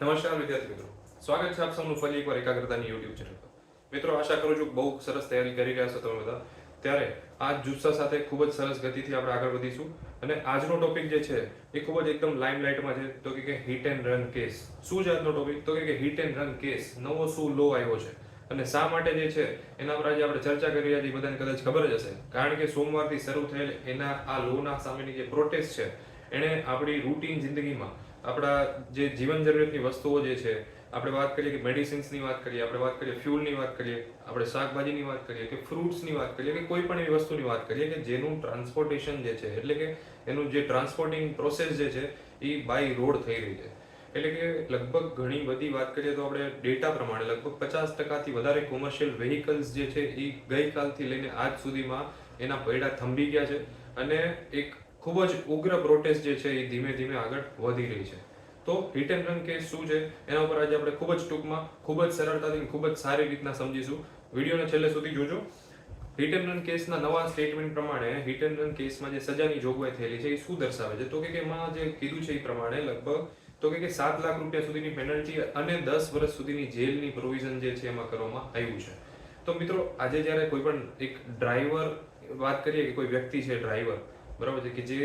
નમસ્કાર વિદ્યાર્થી મિત્રો, સ્વાગત છે આપ સૌનું ફરી એકવાર એકાગ્રતાની યુટ્યુબ ચેનલ પર. મિત્રો, આશા કરું છું બહુ સરસ તૈયારી કરી રહ્યા છો તમે બધા. ત્યારે આ જુસ્સા સાથે ખૂબ જ સરસ ગતિથી આપણે આગળ વધીશું. અને આજનો ટોપિક જે છે એ ખૂબ જ એકદમ લાઇમલાઇટમાં છે. તો કે હિટ એન્ડ રન કેસ. શું છે આજનો ટોપિક? તો કે હિટ એન્ડ રન કેસ નવો શું લો આવ્યો છે અને શા માટે જે છે એના પર આજે આપણે ચર્ચા કરી રહ્યા છીએ. બધાને કદાચ ખબર જ હશે, કારણ કે સોમવારથી શરૂ થયેલ એના આ લોના સામેની જે પ્રોટેસ્ટ છે એણે આપણી રૂટીન જિંદગીમાં આપણા જે જીવન જરૂરિયાતની વસ્તુઓ જે છે, આપણે વાત કરીએ કે મેડિસિન્સની વાત કરીએ, આપણે વાત કરીએ ફ્યુલની વાત કરીએ, આપણે શાકભાજીની વાત કરીએ કે ફ્રૂટ્સની વાત કરીએ કે કોઈ પણ એવી વસ્તુની વાત કરીએ કે જેનું ટ્રાન્સપોર્ટેશન જે છે, એટલે કે એનું જે ટ્રાન્સપોર્ટિંગ પ્રોસેસ જે છે એ બાય રોડ થઈ રહી છે. એટલે કે લગભગ ઘણી બધી વાત કરીએ તો આપણે ડેટા પ્રમાણે લગભગ 50%થી વધારે કોમર્શિયલ વેહિકલ્સ જે છે એ ગઈકાલથી લઈને આજ સુધીમાં એના પૈડા થંભી ગયા છે. અને એક ખૂબ જ ઉગ્ર પ્રોટેસ્ટ જે છે એ ધીમે ધીમે આગળ વધી રહી છે. તો હિટ એન્ડ રન કેસ શું છે એના ઉપર આજે આપણે ખૂબ જ ટૂંકમાં, ખૂબ જ સરળતાથી, ખૂબ જ સારી રીતના સમજીશું. વિડીયોને છેલ્લે સુધી જોજો. હિટ એન્ડ રન કેસના નવા સ્ટેટમેન્ટ પ્રમાણે હિટ એન્ડ રન કેસમાં જે સજાની જોગવાઈ થયેલી છે એ શું દર્શાવે છે? તો કે એમાં જે કીધું છે એ પ્રમાણે લગભગ તો કે 7 લાખ રૂપિયા સુધીની પેનલ્ટી અને 10 વર્ષ સુધીની જેલની પ્રોવિઝન જે છે એમાં કરવામાં આવ્યું છે. તો મિત્રો, આજે જ્યારે કોઈ પણ એક ડ્રાઈવર, વાત કરીએ કે કોઈ વ્યક્તિ છે ડ્રાઈવર, બરાબર છે, કે જે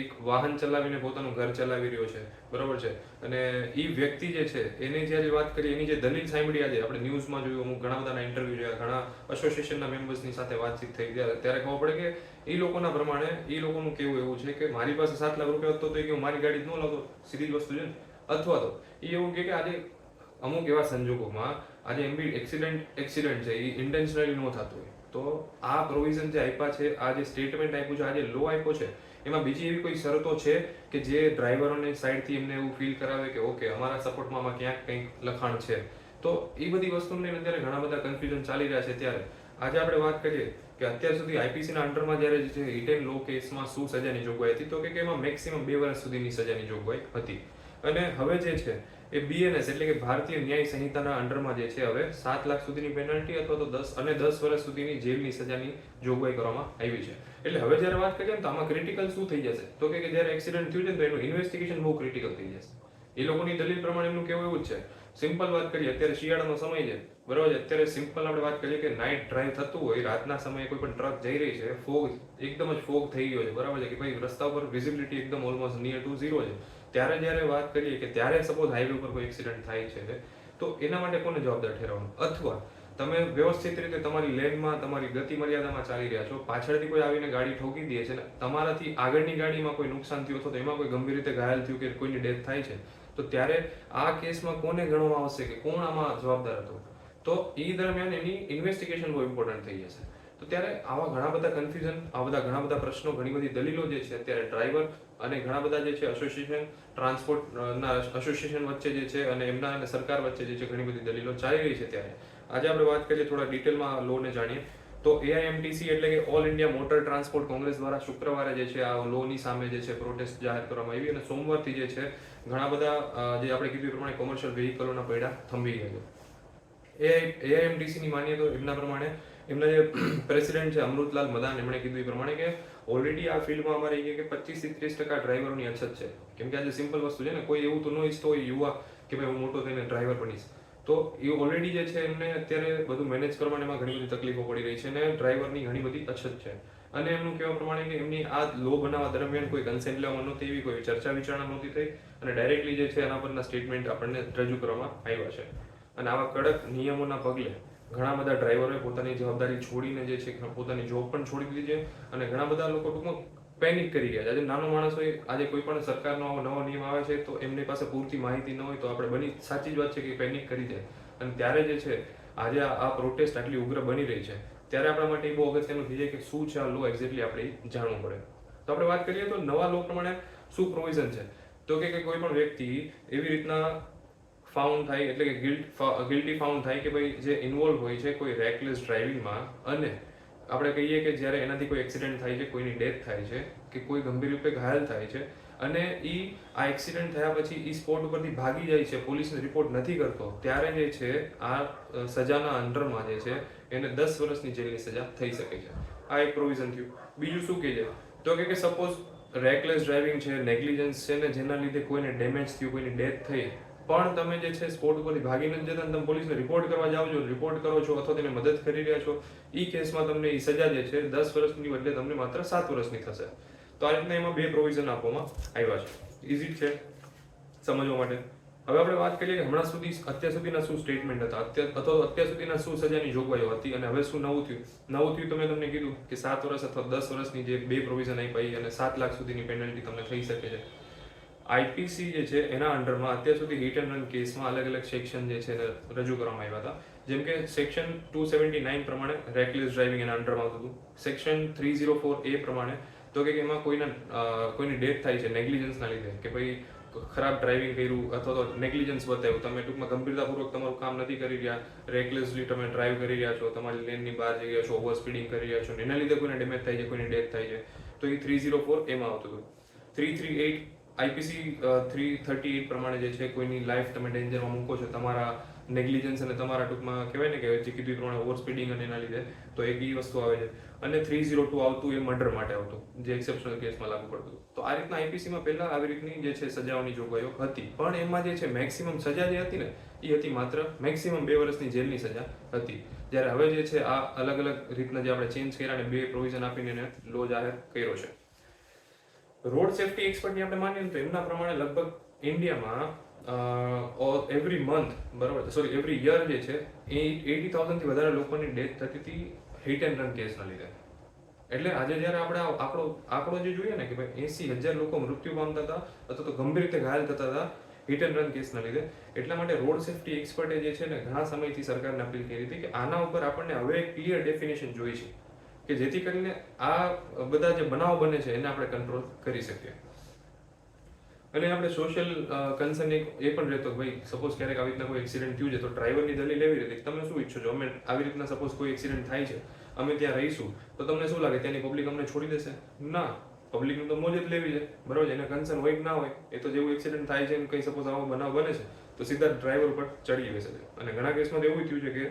એક વાહન ચલાવીને પોતાનું ઘર ચલાવી રહ્યો છે, બરાબર છે, અને એ વ્યક્તિ જે છે એની જ્યારે વાત કરીએ, એની જે દલીલ સાંભળી, આજે આપણે ન્યૂઝમાં જોયું, અમુક ઘણા બધાના ઇન્ટરવ્યુ જોયા, ઘણા એસોસિએશનના મેમ્બર્સની સાથે વાતચીત થઈ, ત્યારે ખબર પડે કે એ લોકોના પ્રમાણે એ લોકોનું કેવું એવું છે કે મારી પાસે 7 લાખ રૂપિયા હતો તો એ કે હું મારી ગાડી જ ન લાવતો, સીધી જ વસ્તુ છે ને. અથવા તો એ એવું કે આજે અમુક એવા સંજોગોમાં આજે એક્સિડન્ટ છે એ ઇન્ટેન્શનલી ન થતું હોય તો આ પ્રોવિઝન જે આપ્યા છે, આ જે સ્ટેટમેન્ટ આપ્યું છે, આ જે લો આપ્યો છે, એમાં બીજી એવી કોઈ શરતો છે કે જે ડ્રાઈવરોની સાઈડથી એમને એવું ફીલ કરાવે કે ઓકે, અમારા સપોર્ટમાં આમાં ક્યાંક કંઈક લખાણ છે? તો એ બધી વસ્તુને અત્યારે ઘણા બધા કન્ફ્યુઝન ચાલી રહ્યા છે. ત્યારે આજે આપણે વાત કરીએ કે અત્યાર સુધી આઈપીસીના અંડરમાં જ્યારે જે હિટ એન્ડ લો કેસમાં શું સજાની જોગવાઈ હતી, તો કે એમાં મેક્સિમમ 2 વર્ષ સુધીની સજાની જોગવાઈ હતી. અને હવે જે છે એ બીએનએસ એટલે કે ભારતીય ન્યાય સંહિતાના અંડરમાં જે છે હવે 7 લાખ સુધીની પેનલ્ટી અથવા તો 10 વર્ષ સુધીની જેલની સજાની જોગવાઈ કરવામાં આવી છે. એટલે હવે જ્યારે વાત કરીએ તો આમાં ક્રિટિકલ શું થઈ જશે? તો કે જ્યારે એક્સિડન્ટ થયું છે તો એનું ઇન્વેસ્ટિગેશન બહુ ક્રિટિકલ થઈ જશે. એ લોકોની દલીલ પ્રમાણે એમનું કેવું એવું જ છે. સિમ્પલ વાત કરીએ, અત્યારે શિયાળાનો સમય છે, બરાબર છે, અત્યારે સિમ્પલ આપણે વાત કરીએ કે નાઇટ ડ્રાઈવ થતું હોય, રાતના સમયે કોઈ પણ ટ્રક જઈ રહી છે, ફોગ એકદમ જ ફોગ થઈ ગયો છે, બરાબર છે, કે ભાઈ રસ્તા ઉપર વિઝિબિલિટી એકદમ ઓલમોસ્ટ નિયર ટુ ઝીરો છે. ત્યારે જ્યારે વાત કરીએ કે ત્યારે સપોઝ હાઈવે ઉપર કોઈ એક્સિડન્ટ થાય છે, તો એના માટે કોને જવાબદાર ઠેરવવાનું? અથવા તમે વ્યવસ્થિત રીતે તમારી લેનમાં, તમારી ગતિ મર્યાદામાં ચાલી રહ્યા છો, પાછળથી કોઈ આવીને ગાડી ઠોકી દે છે ને તમારાથી આગળની ગાડીમાં કોઈ નુકસાન થયું અથવા તો એમાં કોઈ ગંભીર રીતે ઘાયલ થયું કે કોઈની ડેથ થાય છે, તો ત્યારે આ કેસમાં કોને ગણવામાં આવશે કે કોણ આમાં જવાબદાર હતો? તો એ દરમિયાન એની ઇન્વેસ્ટિગેશન બહુ ઇમ્પોર્ટન્ટ થઈ જશે. તો ત્યારે આવા ઘણા બધા કન્ફ્યુઝન, ઘણા બધા પ્રશ્નો, ઘણી બધી દલીલો જે છે અત્યારે ડ્રાઈવર અને ઘણા બધા જે છે એસોસિએશન, ટ્રાન્સપોર્ટના એસોસિએશન વચ્ચે જે છે અને એમના અને સરકાર વચ્ચે જે છે ઘણી બધી દલીલો ચાલી રહી છે. ત્યારે આજે આપણે વાત કરીએ, થોડા ડિટેલમાં લોને જાણીએ. તો એઆઈએમટીસી એટલે કે all India motor transport Congress દ્વારા શુક્રવારે જે છે આ લોની સામે જે છે પ્રોટેસ્ટ જાહેર કરવામાં આવી અને સોમવારથી જે છે ઘણા બધા જે આપણે કીધું એ પ્રમાણે કોમર્શિયલ વેહિકલોના પૈડા થંભી ગયા છે. એઆઈએમટીસીની માનીએ તો એમના પ્રમાણે એમના જે પ્રેસિડેન્ટ છે અમૃતલાલ મદાન, એમણે કીધું એ પ્રમાણે કે ઓલરેડી આ ફિલ્ડમાં અમારે કે 25-30% ડ્રાઈવરોની અછત છે. કેમ કે આજે સિમ્પલ વસ્તુ છે ને, કોઈ એવું તો ન ઈચ્છતો હોય યુવા કે ભાઈ હું મોટો થઈને ડ્રાઈવર બનીશ. તો એ ઓલરેડી જે છે એમને અત્યારે બધું મેનેજ કરવામાં એમાં ઘણી બધી તકલીફો પડી રહી છે અને ડ્રાઈવરની ઘણી બધી અછત છે. અને એમનું કહેવા પ્રમાણે કે એમની આ લો બનાવવા દરમિયાન કોઈ કન્સેન્ટ લેવામાં નહોતી, એવી કોઈ ચર્ચા વિચારણા નહોતી થઈ અને ડાયરેક્ટલી જે છે એના પરના સ્ટેટમેન્ટ આપણને રજૂ કરવામાં આવ્યા છે. અને આવા કડક નિયમોના પગલે ઘણા બધા ડ્રાઈવરોએ પોતાની જવાબદારી છોડીને જે છે પોતાની જોબ પણ છોડી દીધી છે અને ઘણા બધા લોકો ટૂંકમાં પેનિક કરી ગયા છે. આજે નાનો માણસ હોય, આજે કોઈ પણ સરકારનો નવો નિયમ આવે છે તો એમની પાસે પૂરતી માહિતી ન હોય તો આપણે બની સાચી જ વાત છે કે પેનિક કરી જાય. અને ત્યારે જે છે આજે આ પ્રોટેસ્ટ આટલી ઉગ્ર બની રહી છે, ત્યારે આપણા માટે એ બહુ અગત્યનું થઈ જાય કે શું છે આ લો એક્ઝેક્ટલી આપણે જાણવું પડે. તો આપણે વાત કરીએ તો નવા લો પ્રમાણે શું પ્રોવિઝન છે? તો કે કોઈ પણ વ્યક્તિ એવી રીતના ફાઉન્ડ થાય, એટલે કે ગિલ્ટી ફાઉન્ડ થાય કે ભાઈ જે ઇન્વોલ્વ હોય છે કોઈ રેકલેસ ડ્રાઇવિંગમાં, અને આપણે કહીએ કે જ્યારે એનાથી કોઈ એક્સિડન્ટ થાય છે, કોઈની ડેથ થાય છે કે કોઈ ગંભીર રૂપે ઘાયલ થાય છે અને આ એક્સિડન્ટ થયા પછી સ્પોટ ઉપરથી ભાગી જાય છે, પોલીસને રિપોર્ટ નથી કરતો, ત્યારે જે છે આ સજાના અંડરમાં જે છે એને 10 વર્ષની જેલની સજા થઈ શકે છે. આ એક પ્રોવિઝન થયું. બીજું શું કહે છે? તો કે સપોઝ રેકલેસ ડ્રાઇવિંગ છે, નેગ્લિજન્સ છે ને જેના લીધે કોઈને ડેમેજ થયું, કોઈની ડેથ થઈ, પણ તમે જે છે સ્પોટ ઉપરથી ભાગી નથી જતા અને તમે પોલીસને રિપોર્ટ કરવા જાઓ છો, રિપોર્ટ કરો છો અથવા તેને મદદ કરી રહ્યા છો, એ કેસમાં તમને એ સજા જે છે 10 વર્ષની બદલે તમને માત્ર 7 વર્ષની થશે. તો આ રીતના એમાં 2 પ્રોવિઝન આપવામાં આવ્યા છે. ઇઝી છે સમજવા માટે. હવે આપણે વાત કરીએ કે અત્યાર સુધીના શું સ્ટેટમેન્ટ હતા, અથવા અત્યાર સુધીના શું સજાની જોગવાઈઓ હતી અને હવે શું નવું થયું તો મેં તમને કીધું કે 7 વર્ષ અથવા 10 વર્ષની જે 2 પ્રોવિઝન આપી અને 7 લાખ સુધીની પેનલ્ટી તમને થઈ શકે છે. આઈપીસી જે છે એના અંડરમાં અત્યાર સુધી હિટ એન્ડ રન કેસમાં અલગ અલગ સેક્શન જે છે રજૂ કરવામાં આવ્યા હતા. જેમ કે સેક્શન 279 પ્રમાણે રેકલેસ ડ્રાઇવિંગ એના અંડરમાં આવતું હતું. સેક્શન 304A પ્રમાણે તો કે એમાં કોઈની ડેથ થાય છે નેગ્લિજન્સના લીધે, કે ભાઈ ખરાબ ડ્રાઇવિંગ કર્યું અથવા તો નેગ્લિજન્સ બતાવ્યું, તમે ટૂંકમાં ગંભીરતાપૂર્વક તમારું કામ નથી કરી રહ્યા, રેકલેસલી તમે ડ્રાઈવ કરી રહ્યા છો, તમારી લેનની બહાર જઈ રહ્યા છો, ઓવર સ્પીડિંગ કરી રહ્યા છો, એના લીધે કોઈને ડેમેજ થાય છે, કોઈની ડેથ થાય છે, તો એ 304 એમાં આવતું હતું. 338 આઈપીસી 338 પ્રમાણે જે છે કોઈની લાઈફ તમે ડેન્જરમાં મૂકો છો તમારા નેગ્લિજન્સ અને તમારા ટૂંકમાં કહેવાય ને કે જે કીધું પ્રમાણે ઓવર સ્પીડિંગ અને એના લીધે, તો એક એ વસ્તુ આવે છે. અને 302 આવતું એ મર્ડર માટે આવતું, જે એક્સેપ્શનલ કેસમાં લાગુ પડતું. તો આ રીતના આઈપીસીમાં પહેલા આવી રીતની જે છે સજાઓની જોગવાઈઓ હતી, પણ એમાં જે છે મેક્સિમમ સજા જે હતી ને એ હતી માત્ર મેક્સિમમ 2 વર્ષની જેલની સજા હતી. જ્યારે હવે જે છે આ અલગ અલગ રીતના જે આપણે ચેન્જ કર્યા અને 2 પ્રોવિઝન આપીને એને લો જાહેર કર્યો છે. રોડ સેફ્ટી એક્સપર્ટની આપણે માનીએ તો એમના પ્રમાણે લગભગ ઇન્ડિયામાં એવરી મંથ એવરી યર જે છે એ 80,000 થી વધારે લોકોની ડેથ થતી હતી હિટ એન્ડ રન કેસના લીધે. એટલે આજે જ્યારે આપણે આંકડો જે જોઈએ ને કે ભાઈ 80,000 લોકો મૃત્યુ પામતા હતા અથવા તો ગંભીર રીતે ઘાયલ થતા હતા હિટ એન્ડ રન કેસના લીધે. એટલા માટે રોડ સેફ્ટી એક્સપર્ટે જે છે ને ઘણા સમયથી સરકારને અપીલ કરી હતી કે આના ઉપર આપણને હવે એક ક્લિયર ડેફિનેશન જોઈ છે કે જેથી કરીને આ બધા જે બનાવ બને છે એને આપણે કંટ્રોલ કરી શકીએ. અને આપણે સોશિયલ કન્સર્ન એ પણ રહેતો કે ભાઈ સપોઝ ક્યારેક આવી રીતના કોઈ એક્સિડન્ટ થયું છે તો ડ્રાઈવરની દલીલ એવી રીતે તમે શું ઈચ્છો છો, અમે આવી રીતના સપોઝ કોઈ એક્સિડન્ટ થાય છે અમે ત્યાં રહીશું તો તમને શું લાગે ત્યાંની પબ્લિક અમને છોડી દેશે? ના, પબ્લિકનું તો મોજ જ લેવી છે, બરાબર છે. એને કન્સર્ન હોય કે ના હોય, એ તો જેવું એક્સિડન્ટ થાય છે કંઈ સપોઝ આવો બનાવ બને છે તો સીધા ડ્રાઈવર ઉપર ચડી બેસે છે. અને ઘણા કેસમાં તો એવું થયું છે કે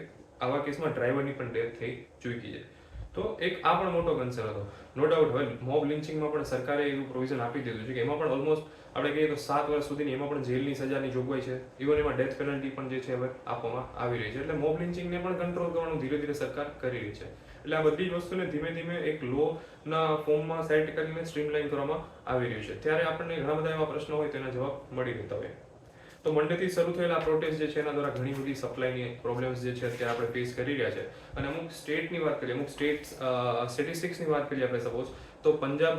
આવા કેસમાં ડ્રાઈવરની પણ ડેથ થઈ ચૂકી છે. તો એક આ પણ મોટો કન્સર્ન હતો. નો ડાઉટ હવે મોબ લિન્ચિંગમાં પણ સરકારે એવું પ્રોવિઝન આપી દીધું છે કે એમાં પણ ઓલમોસ્ટ આપણે કહીએ તો 7 વર્ષ સુધીની એમાં પણ જેલની સજાની જોગવાઈ છે. ઇવન એમાં ડેથ પેનલ્ટી પણ જે છે હવે આપવામાં આવી રહી છે. એટલે મોબ લિન્ચિંગને પણ કંટ્રોલ કરવાનું ધીરે ધીરે સરકાર કરી રહી છે. એટલે આ બધી જ વસ્તુને ધીમે ધીમે એક લોના ફોર્મમાં સેટ કરીને સ્ટ્રીમલાઇન કરવામાં આવી રહ્યું છે. ત્યારે આપણને ઘણા બધા એવા પ્રશ્નો હોય તો એના જવાબ મળી રહેતા હોય. તો મંડેથી શરૂ થયેલા પ્રોટેસ્ટ જે છે એના દ્વારા ઘણી બધી સપ્લાયની પ્રોબ્લેમ્સ જે છે અત્યારે આપણે ફેસ કરી રહ્યા છે. અને અમુક સ્ટેટની વાત કરીએ, અમુક સ્ટેટિસ્ટિક્સની વાત કરીએ આપણે સપોઝ તો પંજાબ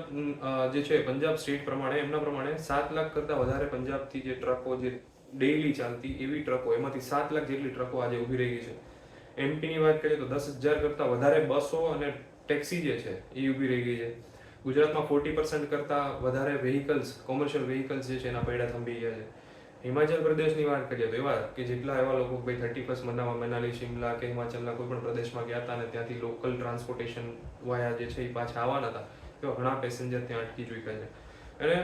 જે છે પંજાબ સ્ટેટ પ્રમાણે એમના પ્રમાણે 7 લાખ કરતાં વધારે પંજાબથી જે ટ્રકો જે ડેઇલી ચાલતી એવી ટ્રકો એમાંથી 7 લાખ જેટલી ટ્રકો આજે ઊભી રહી છે. એમપીની વાત કરીએ તો 10,000 કરતાં વધારે બસો અને ટેક્સી જે છે એ ઊભી રહી ગઈ છે. ગુજરાતમાં 40% કરતાં વધારે વ્હીકલ્સ કોમર્શિયલ વ્હીકલ્સ જે છે એના પૈડા થંભી ગયા છે. હિમાચલ પ્રદેશની વાત કરીએ તો એવા કે જેટલા એવા લોકો ભાઈ 31st મનાવવા મનાલી, શિમલા કે હિમાચલના કોઈ પણ પ્રદેશમાં ગયા હતા અને ત્યાંથી લોકલ ટ્રાન્સપોર્ટેશન વાયા જે છે એ પાછા આવવાના હતા, એવા ઘણા પેસેન્જર ત્યાં અટકી ચૂક્યા છે. અને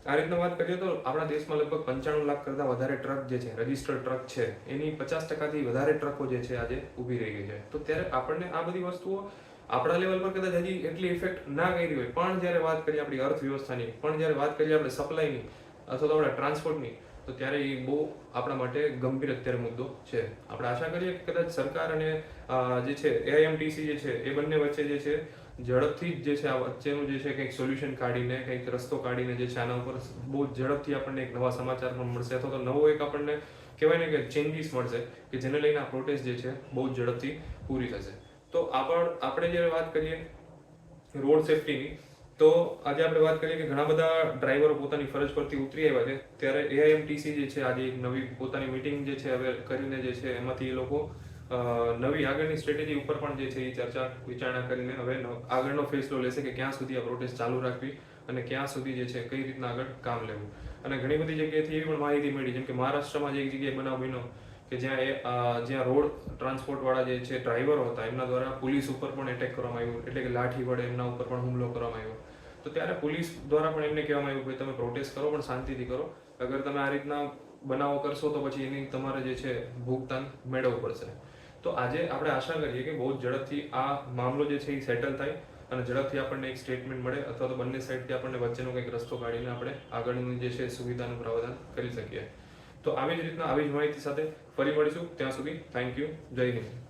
આ રીતના વાત કરીએ તો આપણા દેશમાં લગભગ 95 લાખ કરતાં વધારે ટ્રક જે છે રજિસ્ટર્ડ ટ્રક છે એની 50%થી વધારે ટ્રકો જે છે આજે ઊભી રહી ગઈ છે. તો ત્યારે આપણને આ બધી વસ્તુઓ આપણા લેવલ પર કદાચ હજી એટલી ઇફેક્ટ ના કરી હોય, પણ જ્યારે વાત કરીએ આપણી અર્થવ્યવસ્થાની, પણ જ્યારે વાત કરીએ આપણે સપ્લાયની અથવા તો આપણા ટ્રાન્સપોર્ટની, તો ત્યારે એ બહુ આપણા માટે ગંભીર અત્યારે મુદ્દો છે. આપણે આશા કરીએ કે કદાચ સરકાર અને જે છે એઆઈએમટીસી જે છે એ બંને વચ્ચે જે છે ઝડપથી જ જે છે આ વચ્ચેનું જે છે કંઈક સોલ્યુશન કાઢીને કંઈક રસ્તો કાઢીને જે છે આના ઉપર બહુ ઝડપથી આપણને એક નવા સમાચાર પણ મળશે અથવા તો નવો એક આપણને કહેવાય ને કે ચેન્જીસ મળશે કે જેને લઈને આ પ્રોટેસ્ટ જે છે બહુ ઝડપથી પૂરી થશે. તો આપણે જ્યારે વાત કરીએ રોડ સેફ્ટીની, તો આજે આપણે વાત કરીએ કે ઘણા બધા ડ્રાઈવરો પોતાની ફરજ પરથી ઉતરી આવ્યા છે. ત્યારે એઆઈએમટીસી જે છે આજે એક નવી પોતાની મીટિંગ જે છે હવે કરીને જે છે એમાંથી એ લોકો નવી આગળની સ્ટ્રેટેજી ઉપર પણ જે છે એ ચર્ચા વિચારણા કરીને હવે આગળનો ફેસલો લેશે કે ક્યાં સુધી આ પ્રોટેસ્ટ ચાલુ રાખવી અને ક્યાં સુધી જે છે કઈ રીતના આગળ કામ લેવું. અને ઘણી બધી જગ્યાએથી એવી પણ માહિતી મળી, જેમ કે મહારાષ્ટ્રમાં જે એક જગ્યાએ બનાવ બન્યો કે જ્યાં રોડ ટ્રાન્સપોર્ટ વાળા જે છે ડ્રાઈવરો હતા એમના દ્વારા પોલીસ ઉપર પણ એટેક કરવામાં આવ્યું, એટલે કે લાઠી વડે એમના ઉપર પણ હુમલો કરવામાં આવ્યો. તો ત્યારે પોલીસ દ્વારા પણ એમને કહેવામાં આવ્યું કે તમે પ્રોટેસ્ટ કરો પણ શાંતિથી કરો, અગર તમે આ રીતના બનાવો કરશો તો પછી એની તમારે જે છે ભુગતાન મેળવવું પડશે. તો આજે આપણે આશા કરીએ કે બહુ ઝડપથી આ મામલો જે છે એ સેટલ થાય અને ઝડપથી આપણને એક સ્ટેટમેન્ટ મળે અથવા તો બંને સાઈડથી આપણને વચ્ચેનો કંઈક રસ્તો કાઢીને આપણે આગળની જે છે સુવિધાનું પ્રાવધાન કરી શકીએ. તો આવી જ રીતના આવી જ માહિતી સાથે ફરી મળીશું. ત્યાં સુધી થેન્ક યુ. જય હિન્દ.